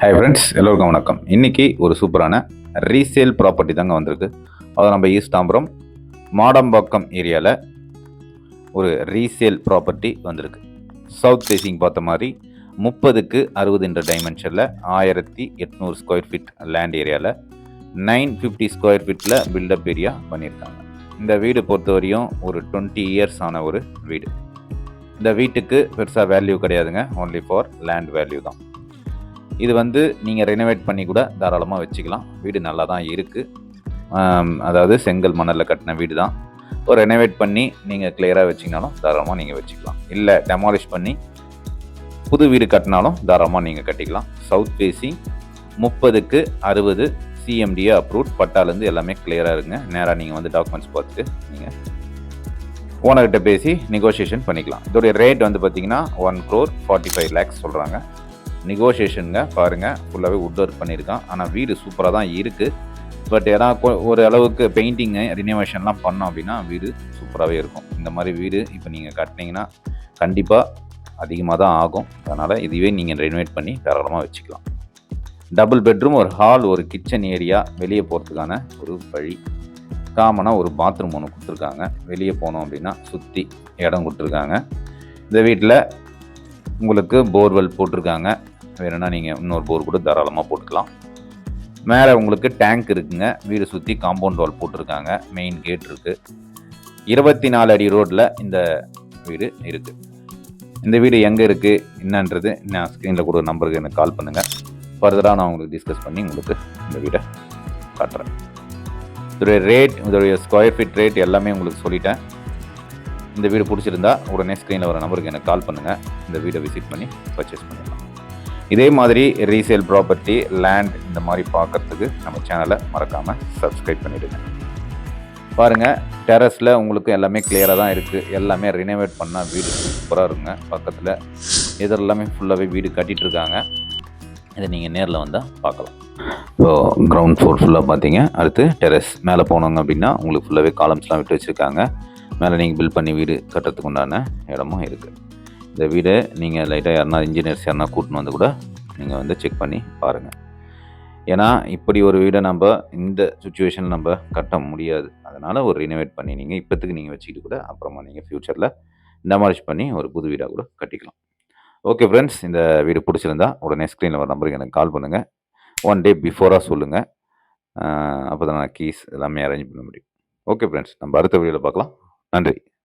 Hi friends, எல்லோருக்கும் வணக்கம். இன்றைக்கி ஒரு சூப்பரான ரீசேல் ப்ராப்பர்ட்டி தாங்க வந்திருக்கு. அது நம்ம ஈஸ்ட் தாம்பரம் மாடம்பாக்கம் ஏரியாவில் ஒரு ரீசேல் ப்ராப்பர்ட்டி வந்திருக்கு. சவுத் ஃபேஸிங் பார்த்த மாதிரி 30க்கு 60 என்ற டைமென்ஷனில் 1800 ஸ்கொயர் ஃபீட் லேண்ட் ஏரியாவில் 950 ஸ்கொயர் ஃபீட்டில் பில்டப் ஏரியா பண்ணியிருக்காங்க. இந்த வீடு பொறுத்தவரையும் ஒரு 20 இயர்ஸ் ஆன ஒரு வீடு. இந்த வீட்டுக்கு பெருசாக வேல்யூ கிடையாதுங்க, ஒன்லி ஃபார் லேண்ட் வேல்யூ தான். இது நீங்கள் ரெனோவேட் பண்ணி கூட தாராளமாக வச்சுக்கலாம். வீடு நல்லா தான் இருக்குது. அதாவது செங்கல் மணலில் கட்டின வீடு தான். ஒரு ரெனோவேட் பண்ணி நீங்கள் கிளியராக வச்சிங்கனாலும் தாராளமாக நீங்கள் வச்சுக்கலாம். இல்லை டெமாலிஷ் பண்ணி புது வீடு கட்டினாலும் தாராளமாக நீங்கள் கட்டிக்கலாம். சவுத் ஃபேஸிங் 30க்கு 60 சிஎம்டிஏ அப்ரூவ்ட், பட்டாலேருந்து எல்லாமே கிளியராக இருக்குங்க. நேராக நீங்கள் டாக்குமெண்ட்ஸ் பார்த்துட்டு நீங்கள் ஓனர்கிட்ட பேசி நெகோசியேஷன் பண்ணிக்கலாம். இதோடைய ரேட் பார்த்தீங்கன்னா 1,45 lakhs சொல்கிறாங்க. நெகோசியேஷனுங்க பாருங்கள், ஃபுல்லாகவே வுட் ஒர்க் பண்ணியிருக்கான். ஆனால் வீடு சூப்பராக தான் இருக்குது. பட் ஏன்னா ஒரு அளவுக்கு பெயிண்டிங்கு ரினோவேஷன்லாம் பண்ணோம் அப்படின்னா வீடு சூப்பராகவே இருக்கும். இந்த மாதிரி வீடு இப்போ நீங்கள் கட்டினீங்கன்னா கண்டிப்பாக அதிகமாக தான் ஆகும். அதனால் இதுவே நீங்கள் ரெனோவேட் பண்ணி தாராளமாக வச்சுக்கலாம். டபுள் பெட்ரூம், ஒரு ஹால், ஒரு கிச்சன் ஏரியா, வெளியே போகிறதுக்கான ஒரு வழி, காமனாக ஒரு பாத்ரூம் ஒன்று கொடுத்துருக்காங்க. வெளியே போனோம் அப்படின்னா சுற்றி இடம் கொடுத்துருக்காங்க. இந்த வீட்டில் உங்களுக்கு போர்வெல் போட்டிருக்காங்க. வேணும்னா நீங்கள் இன்னொரு போர் கூட தாராளமாக போட்டுக்கலாம். மேலே உங்களுக்கு டேங்க் இருக்குங்க. வீடு சுற்றி காம்பவுண்ட் வால் போட்டிருக்காங்க. மெயின் கேட் இருக்குது. 24 அடி ரோட்டில் இந்த வீடு இருக்குது. இந்த வீடு எங்கே இருக்குது என்னன்றது நான் ஸ்க்ரீனில் கூட நம்பருக்கு எனக்கு கால் பண்ணுங்கள். ஃபர்தராக நான் உங்களுக்கு டிஸ்கஸ் பண்ணி உங்களுக்கு இந்த வீடை காட்டுறேன். இதோடைய ரேட், இதோடைய ஸ்கொயர் ஃபீட் ரேட் எல்லாமே உங்களுக்கு சொல்லிட்டேன். இந்த வீடு பிடிச்சிருந்தா உடனே ஸ்க்ரீனில் வர நம்பருக்கு எனக்கு கால் பண்ணுங்கள். இந்த வீடை விசிட் பண்ணி பர்ச்சேஸ் பண்ணிடலாம். இதே மாதிரி ரீசேல் ப்ராப்பர்ட்டி, லேண்ட் இந்த மாதிரி பார்க்குறதுக்கு நம்ம சேனலை மறக்காமல் சப்ஸ்கிரைப் பண்ணிவிடுங்க. பாருங்கள், டெரஸில் உங்களுக்கு எல்லாமே கிளியராக தான் இருக்குது. எல்லாமே ரினோவேட் பண்ணால் வீடு சூப்பராக இருக்குங்க. பக்கத்தில் இதெல்லாமே ஃபுல்லாகவே வீடு கட்டிகிட்ருக்காங்க. இதை நீங்கள் நேரில் வந்தால் பார்க்கலாம். இப்போது கிரவுண்ட் ஃப்ளோர் ஃபுல்லாக பார்த்தீங்க. அடுத்து டெரஸ் மேலே போனோங்க அப்படின்னா உங்களுக்கு ஃபுல்லாகவே காலம்ஸ்லாம் விட்டு வச்சுருக்காங்க. மேலே நீங்கள் பில்ட் பண்ணி வீடு கட்டுறதுக்கு உண்டான இடமும் இருக்குது. இந்த வீடை நீங்கள் லைட்டாக யாருனா இன்ஜினியர்ஸ் யாருனா கூட்டின்னு கூட நீங்கள் செக் பண்ணி பாருங்கள். ஏன்னா இப்படி ஒரு வீடை நம்ம இந்த சுச்சுவேஷனில் நம்ம கட்ட முடியாது. அதனால் ஒரு ரினோவேட் பண்ணி நீங்கள் இப்போத்துக்கு நீங்கள் வச்சுக்கிட்டு கூட அப்புறமா நீங்கள் ஃப்யூச்சரில் டெமாலிஷ் பண்ணி ஒரு புது வீடாக கூட கட்டிக்கலாம். ஓகே ஃப்ரெண்ட்ஸ், இந்த வீடு பிடிச்சிருந்தா உடனே ஸ்க்ரீனில் வர நம்பருக்கு எனக்கு கால் பண்ணுங்கள். 1 day பிஃபோராக சொல்லுங்கள். அப்போ தான் நான் கீஸ் எல்லாமே அரேஞ்ச் பண்ண முடியும். ஓகே ஃப்ரெண்ட்ஸ், நம்ம அடுத்த வீடியோவில் பார்க்கலாம். நன்றி.